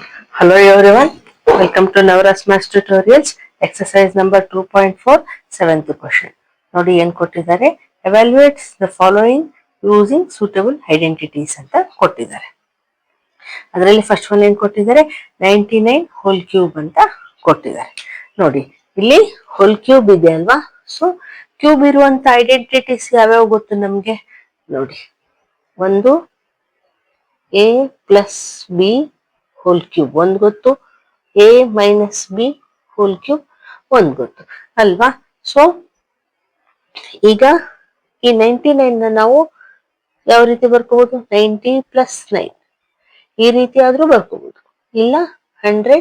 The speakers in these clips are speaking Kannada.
Hello everyone, welcome to Navras Maths Tutorials, exercise number 2.4, 7th question. ನೋಡಿ ಏನು ಕೊಟ್ಟಿದ್ದಾರೆ, evaluate the following using suitable identities ಅಂತ ಕೊಟ್ಟಿದ್ದಾರೆ. ಅದರಲ್ಲಿ ಫಸ್ಟ್ ಒನ್ ಏನು ಕೊಟ್ಟಿದ್ದಾರೆ, 99 ಹೋಲ್ ಕ್ಯೂಬ್ ಅಂತ ಕೊಟ್ಟಿದ್ದಾರೆ. ನೋಡಿ ಇಲ್ಲಿ ಹೋಲ್ ಕ್ಯೂಬ್ ಇದೆ ಅಲ್ವಾ, ಸೊ ಕ್ಯೂಬ್ ಇರುವಂತ ಐಡೆಂಟಿಟೀಸ್ ಯಾವ್ಯಾವ ಗೊತ್ತು ನಮ್ಗೆ. ನೋಡಿ, ಒಂದು A plus b whole cube ಒಂದು ಗೊತ್ತು, A minus B whole cube ಒಂದು ಗೊತ್ತು ಅಲ್ವಾ. ಸೊ ಈಗ ಈ 99 ನಾವು ಯಾವ ರೀತಿ ಬರ್ಕೋಬಹುದು, 90 ಪ್ಲಸ್ 9 ಈ ರೀತಿ ಆದ್ರೂ ಬರ್ಕೋಬಹುದು, ಇಲ್ಲ 100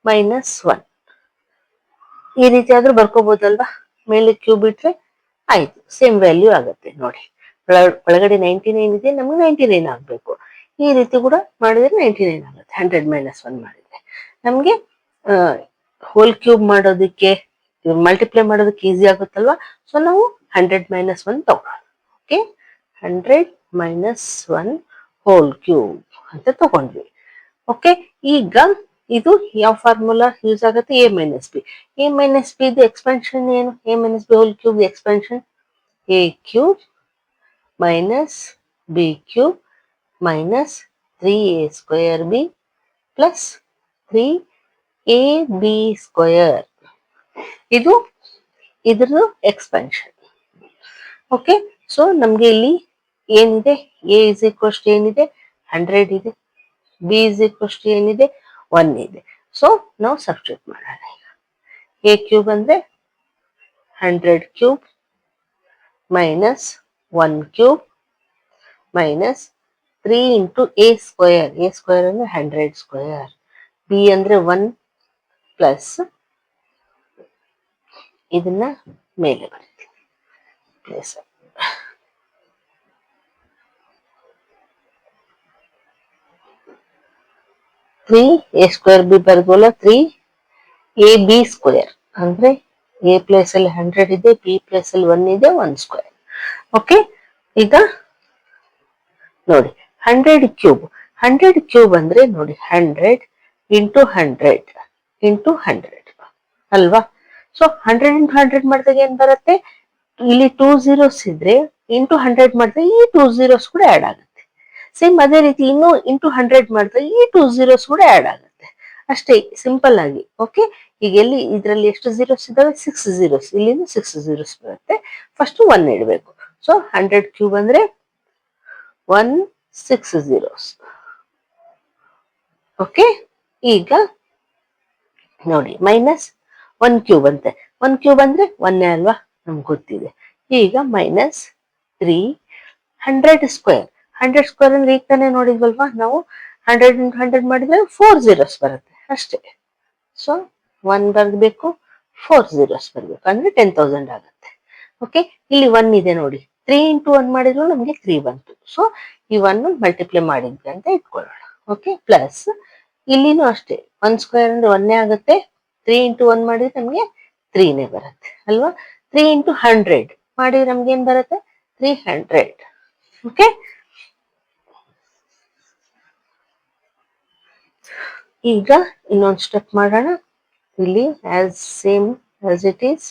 ಮೈನಸ್ 1 ಈ ರೀತಿ ಆದ್ರೂ ಬರ್ಕೋಬಹುದಲ್ವಾ. ಮೇಲೆ ಕ್ಯೂಬ್ ಇಟ್ರೆ ಆಯ್ತು, ಸೇಮ್ ವ್ಯಾಲ್ಯೂ ಆಗುತ್ತೆ. ನೋಡಿ ಒಳಗಡೆ 99 ಇದೆ, ನಮ್ಗೆ 99 ಆಗ್ಬೇಕು. ಈ ರೀತಿ ಕೂಡ ಮಾಡಿದ್ರೆ 99 ಆಗುತ್ತೆ. 100 ಮೈನಸ್ 1 ಮಾಡಿದ್ರೆ ನಮ್ಗೆ ಹೋಲ್ ಕ್ಯೂಬ್ ಮಾಡೋದಕ್ಕೆ, ಮಲ್ಟಿಪ್ಲೈ ಮಾಡೋದಕ್ಕೆ ಈಸಿ ಆಗುತ್ತಲ್ವಾ. ಸೊ ನಾವು 100 ಮೈನಸ್ 1 ತಗೊಳ್ಳೋಣ. ಓಕೆ, 100 ಮೈನಸ್ 1 ಹೋಲ್ ಕ್ಯೂಬ್ ಅಂತ ತಗೊಂಡ್ವಿ. ಓಕೆ, ಈಗ ಇದು ಯಾವ ಫಾರ್ಮುಲಾ ಯೂಸ್ ಆಗುತ್ತೆ, A minus B. A minus B ಇದು ಎಕ್ಸ್ಪೆನ್ಷನ್ ಏನು, A minus B whole cube expansion A cube minus B cube minus 3a square B plus 3ab square. ಇದು ಇದ್ರದ್ದು ಎಕ್ಸ್ಪೆನ್ಷನ್. ಓಕೆ, ಸೊ ನಮ್ಗೆ ಇಲ್ಲಿ ಏನಿದೆ, ಎ ಇಸ್ ಈಕ್ವಲ್ಸ್ ಟು ಏನಿದೆ 100 ಇದೆ, ಬಿ ಇಸ್ ಈಕ್ವಲ್ಸ್ ಟು ಏನಿದೆ 1 ಇದೆ. ಸೊ ನಾವು ಸಬ್ಸ್ಟಿಟ್ಯೂಟ್ ಮಾಡೋಣ. ಈಗ ಎ ಕ್ಯೂಬ್ ಅಂದ್ರೆ 100 cube minus 1 cube minus 3 into A square. A square ಅಂದ್ರೆ 100 ಸ್ಕ್ವೇರ್. ಬಿ ಅಂದ್ರೆ 1 ಪ್ಲಸ್ ಇದನ್ನ ಮೇಲೆ ಬರೀತೀವಿ ಪ್ಲಸ್ 3 ಎ ಸ್ಕ್ವೇರ್ ಬಿ ಬರ್ಬೋಲ್ಲ, 3 ಎ ಬಿ ಸ್ಕ್ವೇರ್ ಅಂದ್ರೆ ಎ ಪ್ಲೇಸ್ ಅಲ್ಲಿ 100 ಇದೆ, ಬಿ ಪ್ಲೇಸ್ ಅಲ್ಲಿ 1 ಇದೆ, 1 ಸ್ಕ್ವೇರ್. ಓಕೆ, ಈಗ ನೋಡಿ 100 ಕ್ಯೂಬ್. 100 ಕ್ಯೂಬ್ ಅಂದ್ರೆ ನೋಡಿ 100 ಇಂಟು 100 ಇಂಟು 100 ಅಲ್ವಾ. ಸೊ 100 ಇಂಟು 100 ಮಾಡಿದಾಗ ಏನ್ ಬರುತ್ತೆ, ಇಲ್ಲಿ 2 zeros ಇದ್ರೆ ಇಂಟು 100 ಮಾಡಿದ್ರೆ ಈ 2 zeros ಕೂಡ ಆಡ್ ಆಗುತ್ತೆ. ಸೇಮ್ ಅದೇ ರೀತಿ ಇನ್ನು ಇಂಟು 100 ಮಾಡಿದ್ರೆ ಈ 2 zeros ಕೂಡ ಆಡ್ ಆಗುತ್ತೆ. ಅಷ್ಟೇ ಸಿಂಪಲ್ ಆಗಿ. ಓಕೆ, ಈಗ ಎಲ್ಲಿ ಇದ್ರಲ್ಲಿ ಎಷ್ಟು zeros ಇದಾವೆ, 6 zeros. ಇಲ್ಲಿಂದ 6 zeros ಬರುತ್ತೆ. ಫಸ್ಟ್ 1 ಇಡಬೇಕು. ಸೊ 100 ಕ್ಯೂಬ್ ಅಂದ್ರೆ 6 zeros. ಓಕೆ, ಈಗ ನೋಡಿ ಮೈನಸ್ 1 ಕ್ಯೂಬ್ ಅಂತೆ. 1 ಕ್ಯೂಬ್ ಅಂದ್ರೆ 1 ಅಲ್ವಾ, ನಮ್ಗೆ ಗೊತ್ತಿದೆ. ಈಗ ಮೈನಸ್ 3 100 ಸ್ಕ್ವೇರ್. 100 ಸ್ಕ್ವೇರ್ ಅಂದ್ರೆ ಈಗ ತಾನೇ ನೋಡಿದ್ವಲ್ವಾ ನಾವು, 100 ಇಂಟು 100 ಮಾಡಿದ್ರೆ 4 zeros ಬರುತ್ತೆ ಅಷ್ಟೇ. ಸೊ 1 ಬರ್ಬೇಕು, 4 zeros ಬರ್ಬೇಕು, ಅಂದ್ರೆ 10,000 ಆಗುತ್ತೆ. ಓಕೆ, ಇಲ್ಲಿ 1 ಇದೆ ನೋಡಿ, 3 ಇಂಟು 1 ಮಾಡಿದ್ರು ನಮಗೆ 3 ಬಂತು. ಸೊ ಈ 1 ಮಲ್ಟಿಪ್ಲೈ ಮಾಡಿದ್ವಿ ಅಂತ ಇಟ್ಕೊಳ್ಳೋಣ. ಓಕೆ, ಪ್ಲಸ್ ಇಲ್ಲಿನೂ ಅಷ್ಟೇ 1 ಸ್ಕ್ವೇರ್ ಅಂದ್ರೆ 1 ಆಗುತ್ತೆ, 3 ಇಂಟು 1 ಮಾಡಿದ್ರೆ ನಮಗೆ 3ನೇ ಬರುತ್ತೆ ಅಲ್ವಾ. 3 ಇಂಟು 100 ಮಾಡಿದ್ರೆ ನಮ್ಗೆ ಏನ್ ಬರುತ್ತೆ, 300. ಓಕೆ, ಈಗ ಇನ್ನೊಂದು ಸ್ಟೆಪ್ ಮಾಡೋಣ. ಇಲ್ಲಿ as same as it is.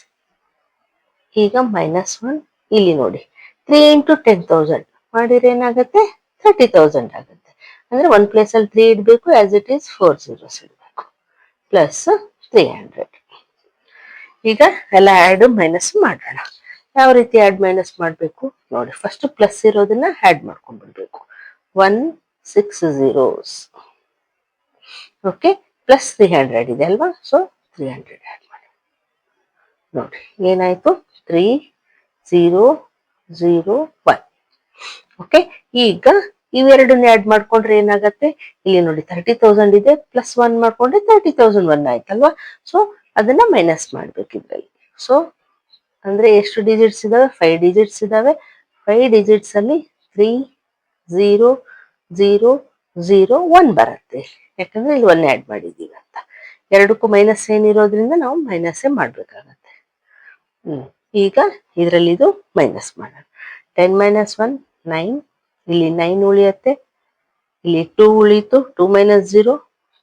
ಈಗ ಮೈನಸ್ 1 ಇಲ್ಲಿ ನೋಡಿ, 3 ಇಂಟು 10,000 ಮಾಡಿದ್ರೆ ಏನಾಗುತ್ತೆ, 30,000 ಆಗುತ್ತೆ. ಅಂದ್ರೆ 1 ಪ್ಲೇಸ್ ಅಲ್ಲಿ 3 ಇಡಬೇಕು, ಆಸ್ ಇಟ್ ಈಸ್ 4 zeros ಇಡಬೇಕು, ಪ್ಲಸ್ 300. ಈಗ ಎಲ್ಲ ಆಡ್ ಮೈನಸ್ ಮಾಡೋಣ. ಯಾವ ರೀತಿ ಆಡ್ ಮೈನಸ್ ಮಾಡಬೇಕು ನೋಡಿ, ಫಸ್ಟ್ ಪ್ಲಸ್ ಇರೋದನ್ನ ಆಡ್ ಮಾಡ್ಕೊಂಡ್ಬಿಡ್ಬೇಕು. 1 6 zeros. ಓಕೆ, ಪ್ಲಸ್ 300 ಇದೆ ಅಲ್ವಾ, ಸೊ 300 ಆಡ್ ಮಾಡಿ. ನೋಡಿ ಏನಾಯ್ತು, 3 0 0 1. ಓಕೆ, ಈಗ ಇವೆರಡನ್ನ ಆಡ್ ಮಾಡ್ಕೊಂಡ್ರೆ ಏನಾಗತ್ತೆ, ಇಲ್ಲಿ ನೋಡಿ 30,000 ಇದೆ, ಪ್ಲಸ್ 1 ಮಾಡ್ಕೊಂಡ್ರೆ 30,001 ಆಯ್ತಲ್ವಾ. ಸೊ ಅದನ್ನ ಮೈನಸ್ ಮಾಡ್ಬೇಕು ಇದ್ರಲ್ಲಿ. ಸೊ ಅಂದ್ರೆ ಎಷ್ಟು ಡಿಜಿಟ್ಸ್ ಇದಾವೆ, 5 ಡಿಜಿಟ್ಸ್ ಇದಾವೆ. 5 ಡಿಜಿಟ್ಸ್ ಅಲ್ಲಿ 3 0 0 0 1 ಬರುತ್ತೆ, ಯಾಕಂದ್ರೆ ಇಲ್ಲಿ 1 ಆಡ್ ಮಾಡಿದೀವಿ ಅಂತ. ಎರಡಕ್ಕೂ ಮೈನಸ್ ಏನಿರೋದ್ರಿಂದ ನಾವು ಮೈನಸ್ ಮಾಡ್ಬೇಕಾಗತ್ತೆ. ಈಗ ಇದರಲ್ಲಿ ಇದು ಮೈನಸ್ ಮಾಡೋಣ. 10 ಮೈನಸ್ 1 9, ಇಲ್ಲಿ 9 ಉಳಿಯತ್ತೆ, ಇಲ್ಲಿ 2 ಉಳಿತು, 2 ಮೈನಸ್ 0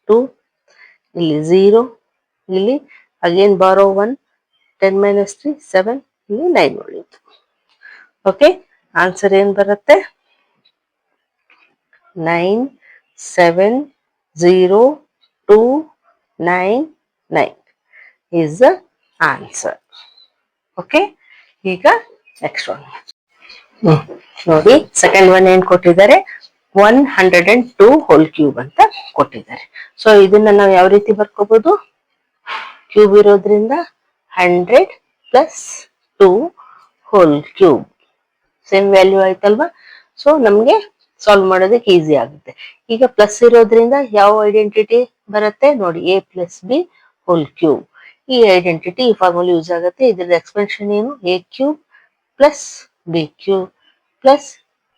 2, ಇಲ್ಲಿ 0, ಇಲ್ಲಿ ಅಗೇನ್ ಬಾರೋ 1, 10 minus 3, 7, ಇಲ್ಲಿ 9 ಉಳಿಯಿತು. ಓಕೆ, ಆನ್ಸರ್ ಏನ್ ಬರುತ್ತೆ? 9, 7, 0, 2, 9, 9 is the answer. ಓಕೆ, ಈಗ ನೆಕ್ಸ್ಟ್ ಒನ್ ನೋಡಿ. ಸೆಕೆಂಡ್ ಒನ್ ಏನ್ ಕೊಟ್ಟಿದ್ದಾರೆ? 102 ಹೋಲ್ ಕ್ಯೂಬ್ ಅಂತ ಕೊಟ್ಟಿದ್ದಾರೆ. ಸೊ ಇದನ್ನ ನಾವು ಯಾವ ರೀತಿ ಬರ್ಕೋಬಹುದು? ಕ್ಯೂಬ್ ಇರೋದ್ರಿಂದ 100 plus 2 whole cube same value ಆಯ್ತಲ್ವಾ? ಸೊ ನಮ್ಗೆ ಸಾಲ್ವ್ ಮಾಡೋದಕ್ಕೆ ಈಸಿ ಆಗುತ್ತೆ. ಈಗ ಪ್ಲಸ್ ಇರೋದ್ರಿಂದ ಯಾವ ಐಡೆಂಟಿಟಿ ಬರುತ್ತೆ ನೋಡಿ? A plus b whole cube. ಈ ಐಡೆಂಟಿಟಿ ಈ ಫಾರ್ಮುಲಾ ಯೂಸ್ ಆಗುತ್ತೆ. ಇದ್ರ ಎಕ್ಸ್ಪೆನ್ಷನ್ ಏನು? A cube plus b cube plus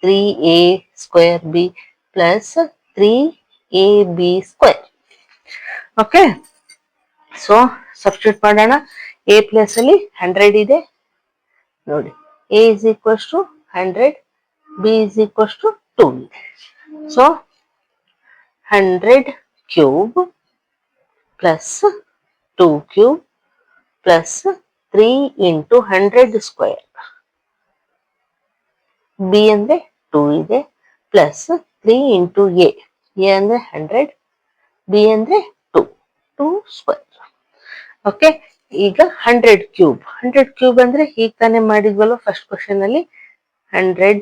3a square B plus 3ab square. Okay, so substitute ಮಾಡೋಣ. ಎ ಪ್ಲಸ್ ಅಲ್ಲಿ 100 ಇದೆ ನೋಡಿ. A is equals to 100, b is equals to 2 ಇದೆ. So 100 cube plus 2 cube plus 3 into 100 square. B ಅಂದ್ರೆ 2 ಇದೆ ಪ್ಲಸ್ 3 ಇಂಟು ಎ. ಎ ಅಂದ್ರೆ 100, ಬಿ ಅಂದ್ರೆ 2 ಸ್ಕ್ವೇರ್. ಓಕೆ, ಈಗ 100 ಕ್ಯೂಬ್. 100 ಕ್ಯೂಬ್ ಅಂದ್ರೆ ಈಗ ತಾನೇ ಮಾಡಿದ್ವಲ್ಲ ಫಸ್ಟ್ ಕ್ವಶನ್ ಅಲ್ಲಿ? 100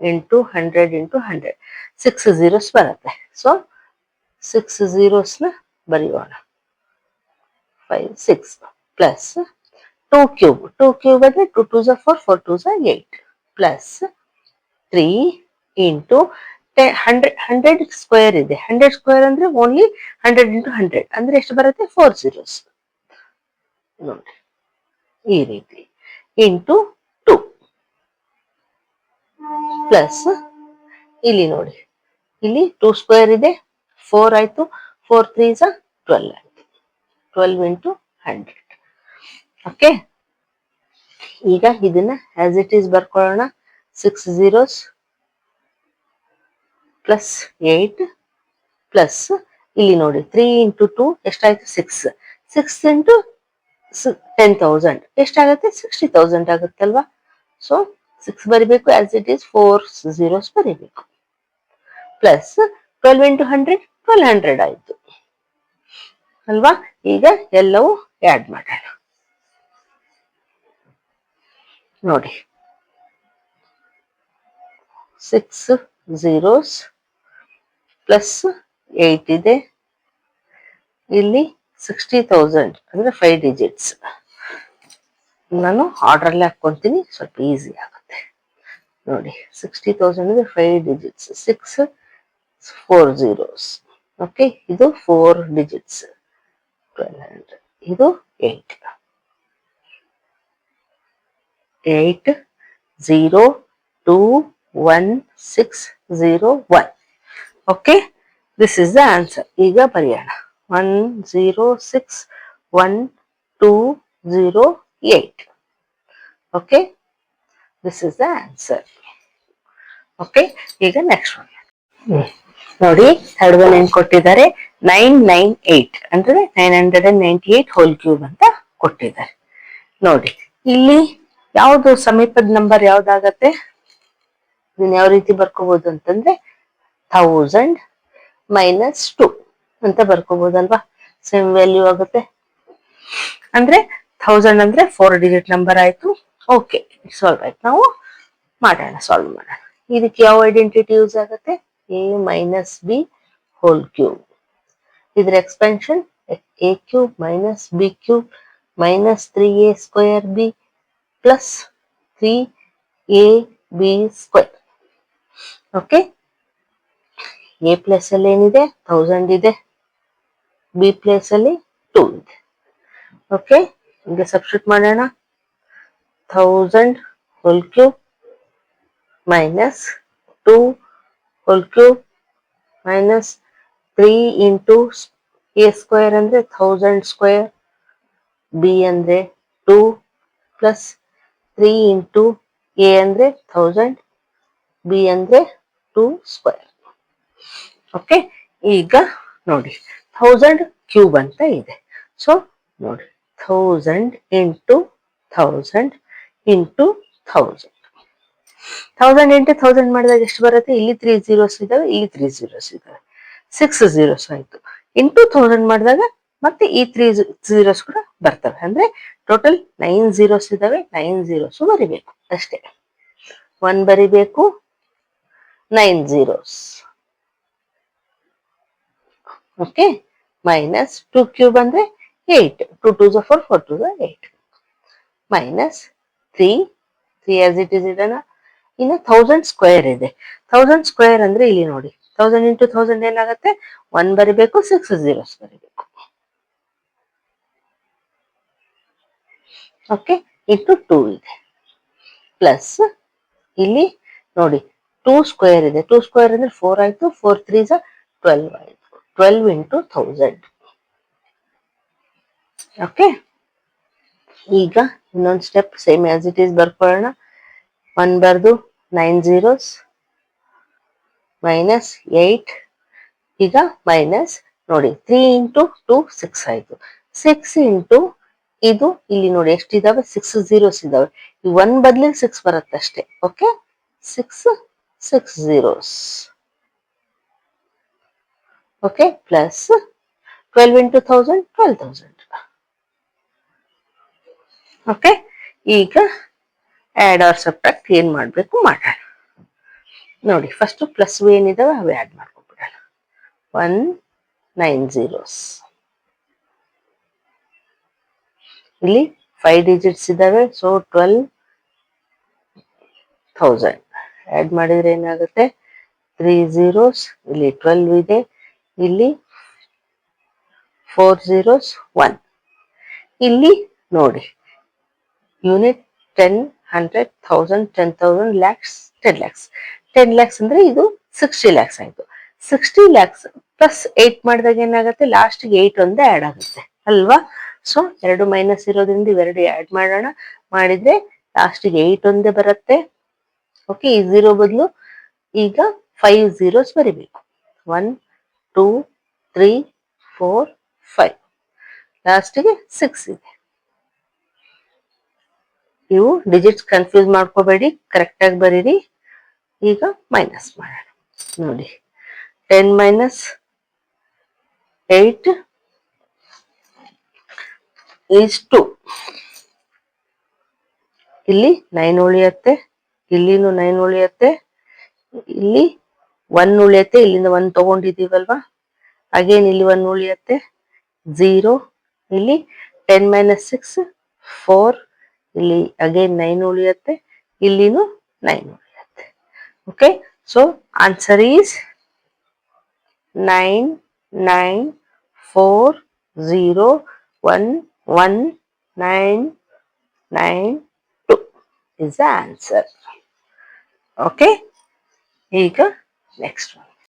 ಇಂಟು 100 ಇಂಟು 100, 6 zeros ಬರುತ್ತೆ. ಸೊ 6 zeros ನ ಬರೆಯೋಣ. 5, 6 ಪ್ಲಸ್ 2 ಕ್ಯೂಬ್. 2 ಕ್ಯೂಬ್ ಅಂದ್ರೆ 2 2s are 4, 4 2s are 8 plus 3 into 100 square ಇದೆ. 100 ಸ್ಕ್ವೇರ್ ಅಂದ್ರೆ ಓನ್ಲಿ 100 ಇಂಟು 100 ಅಂದ್ರೆ ಎಷ್ಟು ಬರುತ್ತೆ? 4 zeros ನೋಡಿ, ಈ ರೀತಿ ಇಂಟು 2 ಪ್ಲಸ್ ಇಲ್ಲಿ ನೋಡಿ, ಇಲ್ಲಿ 2 ಸ್ಕ್ವೇರ್ ಇದೆ, 4 ಆಯ್ತು, 4 3s are 12 ಆಯ್ತು. 12 ಇಂಟು 100. ಓಕೆ, ಈಗ ಇದನ್ನ ಆಸ್ ಇಟ್ ಈಸ್ ಬರ್ಕೊಳ್ಳೋಣ. 6 zeros ಪ್ಲಸ್ 8 ಪ್ಲಸ್ ಇಲ್ಲಿ ನೋಡಿ 3 ಇಂಟು 2 ಎಷ್ಟಾಯ್ತು? 6. 6 ಇಂಟು 10,000 ಎಷ್ಟಾಗುತ್ತೆ? 60,000 ಆಗುತ್ತಲ್ವಾ? ಸೊ 6 ಬರಿಬೇಕು ಆಸ್ ಇಟ್ ಈಸ್, 4 zeros ಬರಿಬೇಕು ಪ್ಲಸ್ 12 ಇಂಟು 100, 1200 ಆಯ್ತು ಅಲ್ವಾ? ಈಗ ಎಲ್ಲವೂ ಆಡ್ ಮಾಡೋಣ ನೋಡಿ. 6 zeros ಪ್ಲಸ್ 8 ಇದೆ, ಇಲ್ಲಿ 60,000 ಅಂದ್ರೆ 5 digits. ನಾನು ಆರ್ಡರ್ ಅಲ್ಲಿ ಹಾಕೊಂತೀನಿ, ಸ್ವಲ್ಪ ಈಸಿ ಆಗುತ್ತೆ ನೋಡಿ. 60,000 ಅಂದ್ರೆ 5 digits, 6 4 zeros. ಓಕೆ, ಇದು 4 digits, 1200. ಇದು 8 8 0 2 1 6 0 1. Okay, this is the answer. ಈಗ ಬರೆಯೋಣ. 1 0 6 1 2 0 8. Okay, this is the answer. Okay, ಈಗ ನೆಕ್ಸ್ಟ್ ಒನ್ ನೋಡಿ. ಥರ್ಡ್ ಒನ್ ಏನ್ ಕೊಟ್ಟಿದ್ದಾರೆ? 998 ಅಂದ್ರೆ 998 ಹೋಲ್ ಕ್ಯೂಬ್ ಅಂತ ಕೊಟ್ಟಿದ್ದಾರೆ ನೋಡಿ. ಇಲ್ಲಿ ಯಾವ್ದು ಸಮೀಪದ ನಂಬರ್ ಯಾವ್ದಾಗತ್ತೆ? ಇದನ್ನ ಯಾವ ರೀತಿ ಬರ್ಕೋಬಹುದು ಅಂತಂದ್ರೆ 1000 ಮೈನಸ್ 2 ಅಂತ ಬರ್ಕೋಬಹುದಲ್ವಾ? ಸೇಮ್ ವ್ಯಾಲ್ಯೂ ಆಗುತ್ತೆ. ಅಂದ್ರೆ 1000 ಅಂದ್ರೆ 4 ಡಿಜಿಟ್ ನಂಬರ್ ಆಯ್ತು. ಓಕೆ, ಸಾಲ್ವ್ ಆಯ್ತು. ನಾವು ಮಾಡೋಣ, ಸಾಲ್ವ್ ಮಾಡೋಣ. ಇದಕ್ಕೆ ಯಾವ ಐಡೆಂಟಿಟಿ ಯೂಸ್ ಆಗುತ್ತೆ? A minus B whole cube. ಇದ್ರ expansion A cube minus B cube minus 3a square B plus 3ab square. Okay, A place ಅಲ್ಲಿ ಏನಿದೆ? 1000 ಇದೆ, ಬಿ ಪ್ಲೇಸ್ ಅಲ್ಲಿ 2 ಇದೆ. ಓಕೆ, ಈಗ ಸಬ್ಸ್ಟಿಟ್ಯೂಟ್ ಮಾಡೋಣ. 1000 whole cube minus 2 whole cube minus 3 into A square ಅಂದ್ರೆ 1000 ಸ್ಕ್ವೇರ್, ಬಿ ಅಂದ್ರೆ 2 ಪ್ಲಸ್ 3 ಇಂಟು ಎ ಅಂದ್ರೆ 1000, ಬಿ ಅಂದ್ರೆ 2 ಸ್ಕ್ವೇರ್. ಓಕೆ, ಈಗ ನೋಡಿ ಕ್ಯೂಬ್ ಅಂತ ಇದೆ. ಸೊ ನೋಡಿ 1000 ಮಾಡಿದಾಗ ಎಷ್ಟು ಬರುತ್ತೆ? ಇಲ್ಲಿ 3 zeros ಇದಾವೆ, ಇಲ್ಲಿ 3 zeros ಇದಾವೆ, 6 zeros ಆಯ್ತು. ಇಂಟು 1000 ಮಾಡಿದಾಗ ಮತ್ತೆ ಈ 3 zeros ಕೂಡ ಬರ್ತವೆ. ಅಂದ್ರೆ ಟೋಟಲ್ 9 zeros ಇದಾವೆ, 9 zeros ಬರಿಬೇಕು ಅಷ್ಟೇ. 1 ಬರಿಬೇಕು, 9 zeros. ಓಕೆ, ಮೈನಸ್ 2 ಕ್ಯೂಬ್ ಅಂದ್ರೆ 8, 2 2s are 4, 4 2s are 8, minus 3 as it is ಇಡೋಣ. ಇನ್ನು 1000 ಸ್ಕ್ವೇರ್ ಇದೆ. 1000 ಸ್ಕ್ವೇರ್ ಅಂದ್ರೆ ಇಲ್ಲಿ ನೋಡಿ 1000 ಇಂಟು 1000 ಏನಾಗುತ್ತೆ? 1 ಬರಿಬೇಕು, 6 zeros ಬರಿಬೇಕು. ಓಕೆ, ಇಂಟು 2 ಇದೆ, ಪ್ಲಸ್ ಇಲ್ಲಿ ನೋಡಿ 2 ಸ್ಕ್ವೇರ್ ಇದೆ. 2 ಸ್ಕ್ವೇರ್ ಅಂದ್ರೆ 4 ಆಯ್ತು, 4 3s are 12 ಆಯ್ತು. 12 ಇಂಟು 1000. ಓಕೆ, ಈಗ ಇನ್ನೊಂದು step same as it is ಬರ್ಕೊಳ್ಳೋಣ. 1 ಬರ್ದು 9 zeros ಮೈನಸ್ 8. ಈಗ ಮೈನಸ್ ನೋಡಿ 3 ಇಂಟು 2 6 ಆಯ್ತು. 6 ಇಂಟು ಇದು ಇಲ್ಲಿ ನೋಡಿ ಎಷ್ಟಿದಾವೆ? 6 zeros ಇದಾವೆ. ಈ 1 ಬದಲಿ 6 ಬರುತ್ತೆ ಅಷ್ಟೇ. Okay, 6 zeros. Okay, plus 12 into 1000 12,000. Okay, ಈಗ ಆಡ್ ಆರ್ ಸಬ್ಟ್ರಾಕ್ಟ್ ಏನ್ ಮಾಡ್ಬೇಕು ಮಾಡೋಣ ನೋಡಿ. ಫಸ್ಟ್ ಪ್ಲಸ್ ಏನಿದಾವೆ ಅವು ಆಡ್ ಮಾಡ್ಕೊಂಡ್ಬಿಡೋಣ. 1 9 zeros. ಇಲ್ಲಿ 5 digits ಇದಾವೆ, ಸೊ 12,000 ಆಡ್ ಮಾಡಿದ್ರೆ ಏನಾಗುತ್ತೆ? 3 zeros, ಇಲ್ಲಿ 12 ಇದೆ, ಇಲ್ಲಿ 4 zeros 1. ಇಲ್ಲಿ ನೋಡಿ ಯೂನಿಟ್ 10 100 1000 10,000 lakhs 10 lakhs. 10 lakhs ಅಂದ್ರೆ ಇದು 60 lakhs ಆಯ್ತು. 60 lakhs ಪ್ಲಸ್ 8 ಮಾಡಿದಾಗ ಏನಾಗುತ್ತೆ? ಲಾಸ್ಟ್ಗೆ 8 ಒಂದೇ ಆಡ್ ಆಗುತ್ತೆ ಅಲ್ವಾ? ಸೊ 2 ಮೈನಸ್ ಇರೋದ್ರಿಂದ ಇವೆರಡು ಆಡ್ ಮಾಡೋಣ. ಮಾಡಿದ್ರೆ ಲಾಸ್ಟ್ಗೆ 8 ಒಂದೇ ಬರುತ್ತೆ. ಓಕೆ, ಈ 0 ಬದಲು ಈಗ 5 zeros ಬರಿಬೇಕು. 1 2 3 4 5, ಲಾಸ್ಟ್ಗೆ 6 ಇದೆ. ನೀವು ಡಿಜಿಟ್ಸ್ ಕನ್ಫ್ಯೂಸ್ ಮಾಡ್ಕೋಬೇಡಿ, ಕರೆಕ್ಟ್ ಆಗಿ ಬರೀರಿ. ಈಗ ಮೈನಸ್ ಮಾಡೋಣ ನೋಡಿ. 10 ಮೈನಸ್ 8 ಈಸ್ 2. ಇಲ್ಲಿ 9 ಉಳಿಯತ್ತೆ, ಇಲ್ಲಿನೂ 9 ಉಳಿಯತ್ತೆ, ಇಲ್ಲಿ 1 ಉಳಿಯತ್ತೆ, ಇಲ್ಲಿಂದ 1 ತಗೊಂಡಿದೀವಲ್ವಾ, ಅಗೇನ್ ಇಲ್ಲಿ 1 ಉಳಿಯತ್ತೆ, 0. ಇಲ್ಲಿ 10 ಮೈನಸ್ 6 4, ಇಲ್ಲಿ ಅಗೇನ್ 9 ಉಳಿಯತ್ತೆ, ಇಲ್ಲಿನೂ 9 ಉಳಿಯತ್ತೆ. Okay, so answer is 9 9 4 0 1 1 9 9 2 is the answer. Okay, ಈಗ ನೆಕ್ಸ್ಟ್ ಒನ್.